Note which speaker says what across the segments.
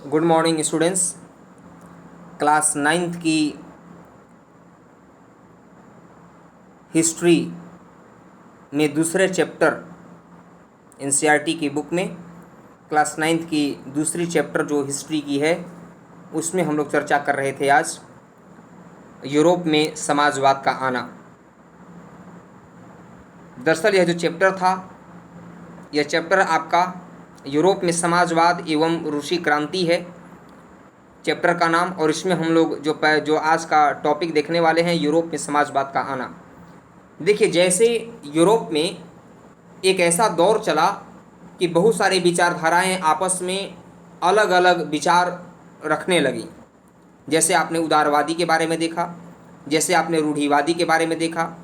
Speaker 1: Good morning students. Class ninth की history में दूसरे चैप्टर एनसीईआरटी की बुक में क्लास नाइन्थ की दूसरी चैप्टर जो हिस्ट्री की है उसमें हम लोग चर्चा कर रहे थे आज यूरोप में समाजवाद का आना। दरअसल यह जो चैप्टर था यह चैप्टर आपका यूरोप में समाजवाद एवं रूसी क्रांति है चैप्टर का नाम। और इसमें हम लोग जो आज का टॉपिक देखने वाले हैं यूरोप में समाजवाद का आना। देखिए, जैसे यूरोप में एक ऐसा दौर चला कि बहुत सारी विचारधाराएं आपस में अलग अलग विचार रखने लगी। जैसे आपने उदारवादी के बारे में देखा, जैसे आपने रूढ़िवादी के बारे में देखा,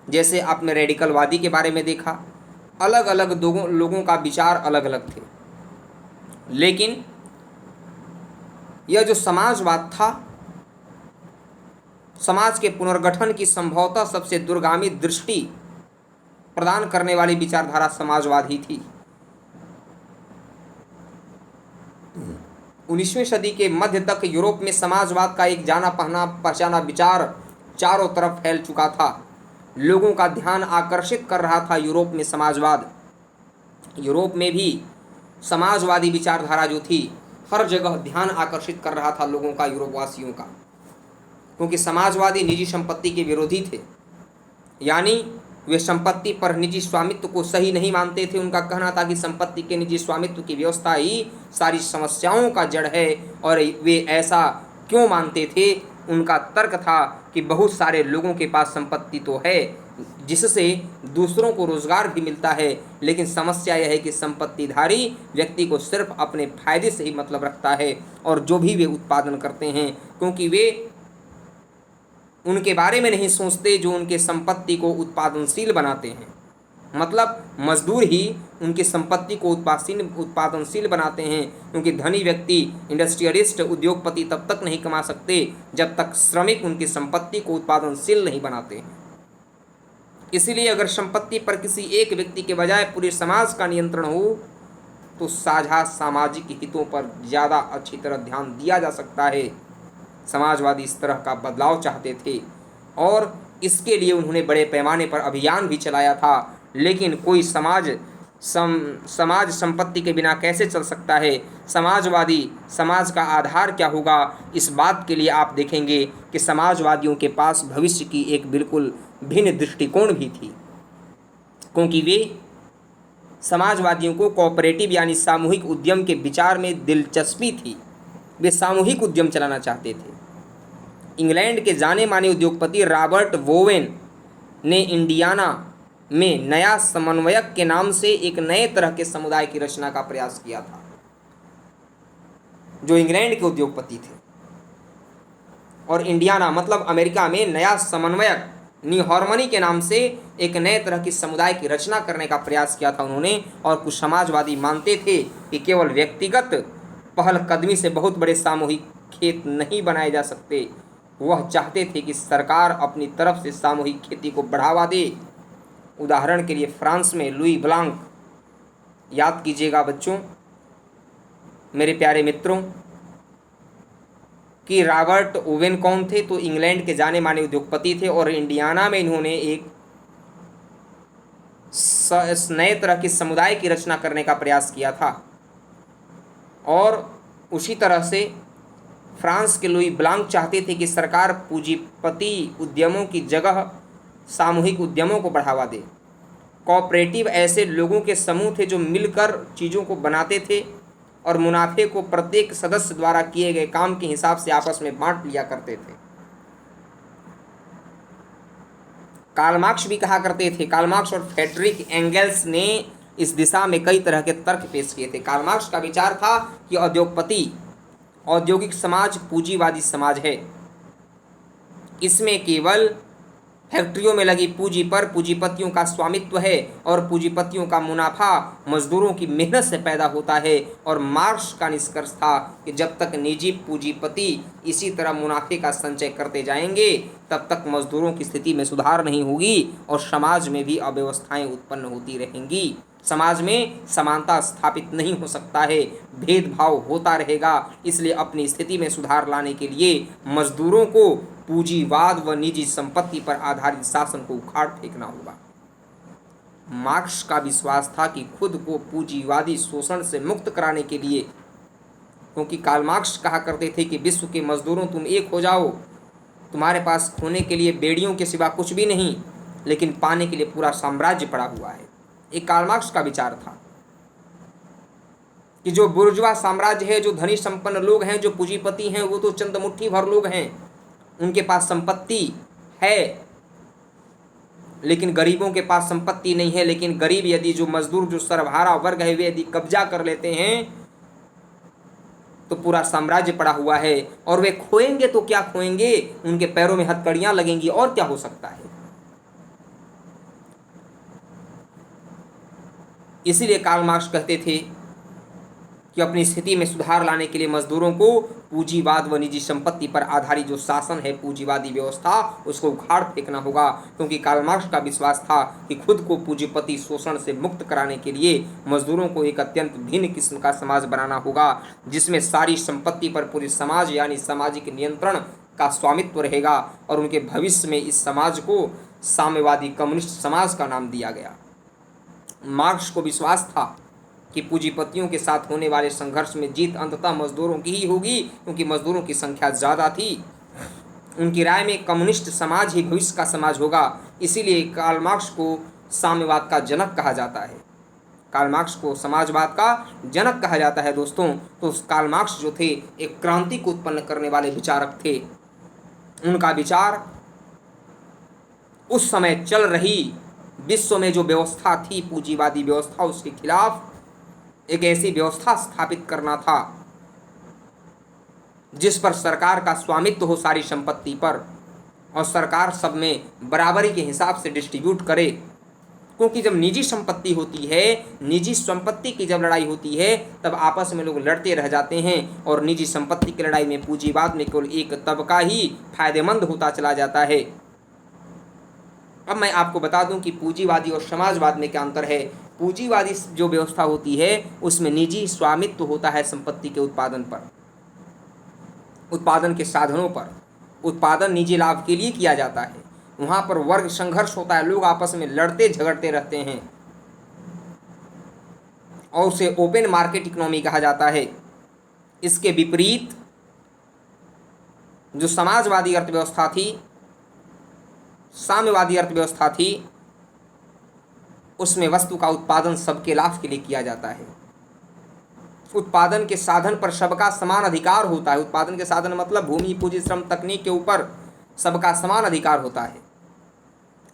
Speaker 1: जैसे आपने रेडिकलवादी के बारे में देखा। अलग अलग लोगों का विचार अलग अलग थे। लेकिन यह जो समाजवाद था, समाज के पुनर्गठन की संभवतः सबसे दूरगामी दृष्टि प्रदान करने वाली विचारधारा समाजवाद ही थी। 19वीं सदी के मध्य तक यूरोप में समाजवाद का एक जाना पहचाना विचार चारों तरफ फैल चुका था। लोगों का ध्यान आकर्षित कर रहा था यूरोप में समाजवाद। यूरोप में भी समाजवादी विचारधारा जो थी हर जगह ध्यान आकर्षित कर रहा था लोगों का, यूरोपवासियों का, क्योंकि समाजवादी निजी संपत्ति के विरोधी थे। यानी वे संपत्ति पर निजी स्वामित्व को सही नहीं मानते थे। उनका कहना था कि संपत्ति के निजी स्वामित्व की व्यवस्था ही सारी समस्याओं का जड़ है। और वे ऐसा क्यों मानते थे? उनका तर्क था कि बहुत सारे लोगों के पास संपत्ति तो है जिससे दूसरों को रोजगार भी मिलता है, लेकिन समस्या यह है कि संपत्तिधारी व्यक्ति को सिर्फ अपने फायदे से ही मतलब रखता है। और जो भी वे उत्पादन करते हैं, क्योंकि वे उनके बारे में नहीं सोचते जो उनके संपत्ति को उत्पादनशील बनाते हैं। मतलब मजदूर ही उनकी संपत्ति को उत्पादनशील बनाते हैं, क्योंकि धनी व्यक्ति, इंडस्ट्रियलिस्ट, उद्योगपति तब तक नहीं कमा सकते जब तक श्रमिक उनकी संपत्ति को उत्पादनशील नहीं बनाते हैं। इसलिए अगर संपत्ति पर किसी एक व्यक्ति के बजाय पूरे समाज का नियंत्रण हो तो साझा सामाजिक हितों पर ज़्यादा अच्छी तरह ध्यान दिया जा सकता है। समाजवादी इस तरह का बदलाव चाहते थे और इसके लिए उन्होंने बड़े पैमाने पर अभियान भी चलाया था। लेकिन कोई समाज संपत्ति के बिना कैसे चल सकता है? समाजवादी समाज का आधार क्या होगा? इस बात के लिए आप देखेंगे कि समाजवादियों के पास भविष्य की एक बिल्कुल भिन्न दृष्टिकोण भी थी, क्योंकि वे समाजवादियों को कोऑपरेटिव यानी सामूहिक उद्यम के विचार में दिलचस्पी थी। वे सामूहिक उद्यम चलाना चाहते थे। इंग्लैंड के जाने माने उद्योगपति रॉबर्ट बोवेन ने इंडियाना में नया समन्वयक के नाम से एक नए तरह के समुदाय की रचना का प्रयास किया था। जो इंग्लैंड के उद्योगपति थे और इंडियाना मतलब अमेरिका में नया समन्वयक न्यू हार्मनी के नाम से एक नए तरह की समुदाय की रचना करने का प्रयास किया था उन्होंने। और कुछ समाजवादी मानते थे कि केवल व्यक्तिगत पहलकदमी से बहुत बड़े सामूहिक खेत नहीं बनाए जा सकते। वह चाहते थे कि सरकार अपनी तरफ से सामूहिक खेती को बढ़ावा दे। उदाहरण के लिए फ्रांस में लुई ब्लांक, याद कीजिएगा बच्चों, मेरे प्यारे मित्रों, कि रॉबर्ट ओवेन कौन थे? तो इंग्लैंड के जाने माने उद्योगपति थे और इंडियाना में इन्होंने एक नए तरह की समुदाय की रचना करने का प्रयास किया था। और उसी तरह से फ्रांस के लुई ब्लांक चाहते थे कि सरकार पूंजीपति उद्यमों की जगह सामूहिक उद्यमों को बढ़ावा दे। कोऑपरेटिव ऐसे लोगों के समूह थे जो मिलकर चीज़ों को बनाते थे और मुनाफे को प्रत्येक सदस्य द्वारा किए गए काम के हिसाब से आपस में बांट लिया करते थे। कार्ल मार्क्स भी कहा करते थे, कार्ल मार्क्स और फ्रेडरिक एंगेल्स ने इस दिशा में कई तरह के तर्क पेश किए थे। कार्ल मार्क्स का विचार था कि औद्योगिक समाज पूंजीवादी समाज है। इसमें केवल फैक्ट्रियों में लगी पूंजी पर पूंजीपतियों का स्वामित्व है और पूंजीपतियों का मुनाफा मजदूरों की मेहनत से पैदा होता है। और मार्क्स का निष्कर्ष था कि जब तक निजी पूंजीपति इसी तरह मुनाफे का संचय करते जाएंगे तब तक मजदूरों की स्थिति में सुधार नहीं होगी और समाज में भी अव्यवस्थाएं उत्पन्न होती रहेंगी। समाज में समानता स्थापित नहीं हो सकता है, भेदभाव होता रहेगा। इसलिए अपनी स्थिति में सुधार लाने के लिए मजदूरों को पूंजीवाद व निजी संपत्ति पर आधारित शासन को उखाड़ फेंकना होगा। मार्क्स का विश्वास था कि खुद को पूंजीवादी शोषण से मुक्त कराने के लिए, क्योंकि कार्ल मार्क्स कहा करते थे कि विश्व के मजदूरों तुम एक हो जाओ, तुम्हारे पास खोने के लिए बेड़ियों के सिवा कुछ भी नहीं, लेकिन पाने के लिए पूरा साम्राज्य पड़ा हुआ है। एक कार्ल मार्क्स का विचार था कि जो बुर्जुआ साम्राज्य है, जो धनी संपन्न लोग हैं, जो पूंजीपति हैं, वो तो चंद मुट्ठी भर लोग हैं, उनके पास संपत्ति है, लेकिन गरीबों के पास संपत्ति नहीं है। लेकिन गरीब यदि, जो मजदूर, जो सर्वहारा वर्ग है, वे यदि कब्जा कर लेते हैं तो पूरा साम्राज्य पड़ा हुआ है, और वे खोएंगे तो क्या खोएंगे, उनके पैरों में हथकड़ियां लगेंगी, और क्या हो सकता है। इसीलिए कार्ल मार्क्स कहते थे कि अपनी स्थिति में सुधार लाने के लिए मजदूरों को पूंजीवाद व निजी संपत्ति पर आधारित जो शासन है, पूंजीवादी व्यवस्था, उसको उखाड़ फेंकना होगा। क्योंकि कार्ल मार्क्स का विश्वास था कि खुद को पूंजीपति शोषण से मुक्त कराने के लिए मजदूरों को एक अत्यंत भिन्न किस्म का समाज बनाना होगा, जिसमें सारी संपत्ति पर पूरे समाज यानी सामाजिक नियंत्रण का स्वामित्व रहेगा। और उनके भविष्य में इस समाज को साम्यवादी कम्युनिस्ट समाज का नाम दिया गया। मार्क्स को विश्वास था कि पूंजीपतियों के साथ होने वाले संघर्ष में जीत अंततः मजदूरों की ही होगी, क्योंकि मजदूरों की संख्या ज़्यादा थी। उनकी राय में कम्युनिस्ट समाज ही भविष्य का समाज होगा। इसीलिए कार्ल मार्क्स को साम्यवाद का जनक कहा जाता है। कार्ल मार्क्स को समाजवाद का जनक कहा जाता है दोस्तों। तो कार्ल मार्क्स जो थे, एक क्रांति को उत्पन्न करने वाले विचारक थे। उनका विचार उस समय चल रही विश्व में जो व्यवस्था थी, पूंजीवादी व्यवस्था, उसके खिलाफ एक ऐसी व्यवस्था स्थापित करना था जिस पर सरकार का स्वामित्व हो सारी संपत्ति पर, और सरकार सब में बराबरी के हिसाब से डिस्ट्रीब्यूट करे। क्योंकि जब निजी संपत्ति होती है, निजी संपत्ति की जब लड़ाई होती है, तब आपस में लोग लड़ते रह जाते हैं, और निजी संपत्ति की लड़ाई में पूंजीवाद में केवल एक तबका ही फायदेमंद होता चला जाता है। अब मैं आपको बता दूं कि पूंजीवादी और समाजवाद में क्या अंतर है। पूंजीवादी जो व्यवस्था होती है, उसमें निजी स्वामित्व होता है संपत्ति के उत्पादन पर, उत्पादन के साधनों पर। उत्पादन निजी लाभ के लिए किया जाता है। वहाँ पर वर्ग संघर्ष होता है, लोग आपस में लड़ते झगड़ते रहते हैं, और उसे ओपन मार्केट इकोनॉमी कहा जाता है। इसके विपरीत जो समाजवादी अर्थव्यवस्था थी, साम्यवादी अर्थव्यवस्था थी, उसमें वस्तु का उत्पादन सबके लाभ के लिए किया जाता है। उत्पादन के साधन पर सबका समान अधिकार होता है। उत्पादन के साधन मतलब भूमि, पूंजी, श्रम, तकनीक के ऊपर सबका समान अधिकार होता है,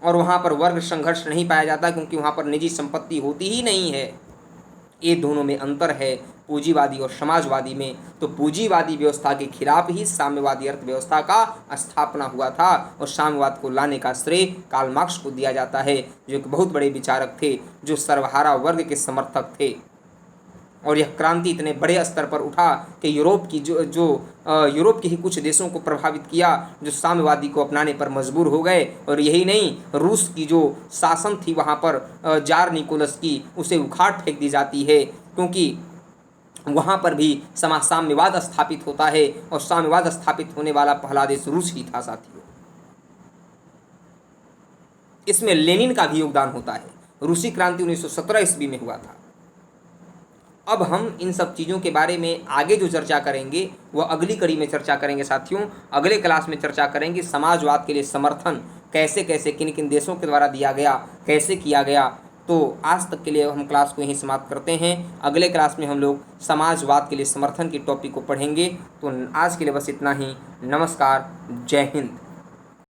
Speaker 1: और वहाँ पर वर्ग संघर्ष नहीं पाया जाता, क्योंकि वहाँ पर निजी संपत्ति होती ही नहीं है। ये दोनों में अंतर है पूंजीवादी और समाजवादी में। तो पूंजीवादी व्यवस्था के खिलाफ ही साम्यवादी अर्थव्यवस्था का स्थापना हुआ था, और साम्यवाद को लाने का श्रेय कार्ल मार्क्स को दिया जाता है, जो एक बहुत बड़े विचारक थे, जो सर्वहारा वर्ग के समर्थक थे। और यह क्रांति इतने बड़े स्तर पर उठा कि यूरोप के ही कुछ देशों को प्रभावित किया, जो साम्यवादी को अपनाने पर मजबूर हो गए। और यही नहीं, रूस की जो शासन थी वहाँ पर जार निकोलस की, उसे उखाड़ फेंक दी जाती है, क्योंकि वहाँ पर भी साम्यवाद स्थापित होता है, और साम्यवाद स्थापित होने वाला पहला देश रूस ही था साथियों। इसमें लेनिन का भी योगदान होता है। रूसी क्रांति 1917 ईस्वी में हुआ था। अब हम इन सब चीज़ों के बारे में आगे जो चर्चा करेंगे वह अगली कड़ी में चर्चा करेंगे साथियों। अगले क्लास में चर्चा करेंगे समाजवाद के लिए समर्थन कैसे कैसे किन किन देशों के द्वारा दिया गया, कैसे किया गया। तो आज तक के लिए हम क्लास को यहीं समाप्त करते हैं। अगले क्लास में हम लोग समाजवाद के लिए समर्थन की टॉपिक को पढ़ेंगे। तो आज के लिए बस इतना ही। नमस्कार, जय हिंद।